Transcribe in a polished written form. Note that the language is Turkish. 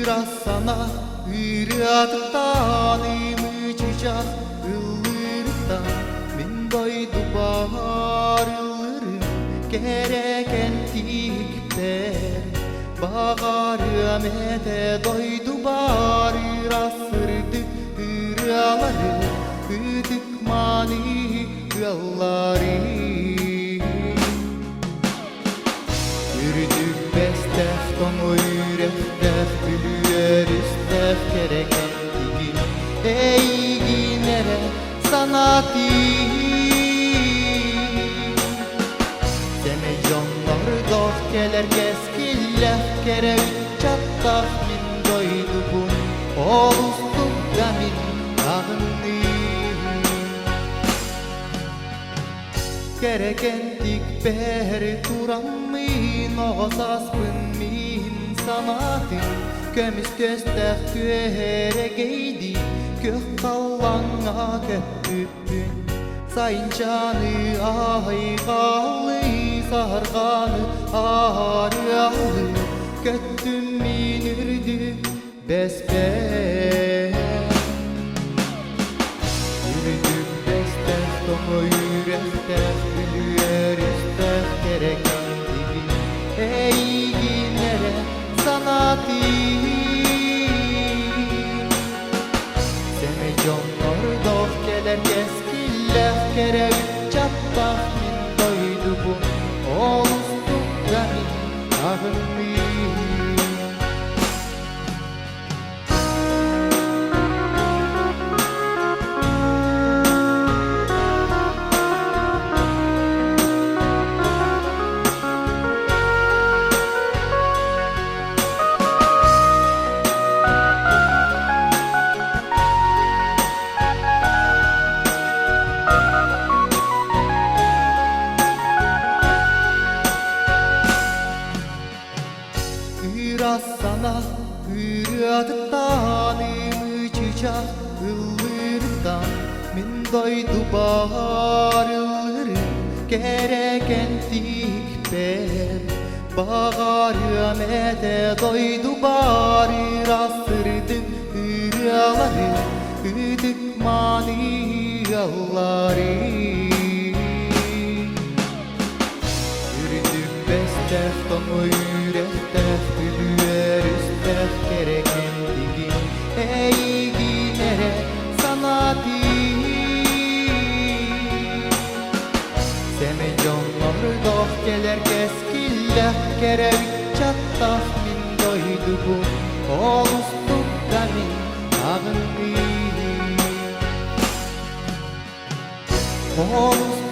Sana hürriyattan imıcıcak ıllırdan min doydu bağırılırım gereken tikler bağırım ete doydu bağırır asırdı hürriyaları hüdük mani yolları Yürüdük bestef tomu yürektef gülüyor istef gereken gibi Ey ginere sanatı Semecanlar dost gelir keskillef kere üç çattaf min doydu bun Olustuk da min ağınlı Gerekendik beri turammin Oğasaspın min sanatın Kömüs köstef köhere geydi Gök kallana köpüppün Sayıncanı aygalı Sarganı ağrıyalı Göttüm min ürdü besbel Yürüdüm bestef tomu yürektef Gülüyor istef gereken gibi Ey ginere sanatı Semecanlar dost gelir keskillef kere üç çattaf min doydu bu Olustuk da min ağırlı Sana hürriyattan imıcıcak ıllırdan min doydu bağırılırım gereken tikber bağırım ete doydu bağırır asırdı hürriyaları hüdük mani yolları Yürüdük bestef tomu yürektef gülüyor istef gereken digin Ey ginere sanatı Semecanlar dost gelir keskillef kere üç çattaf min doydu bu Olustuk da min ağınlı Olustuk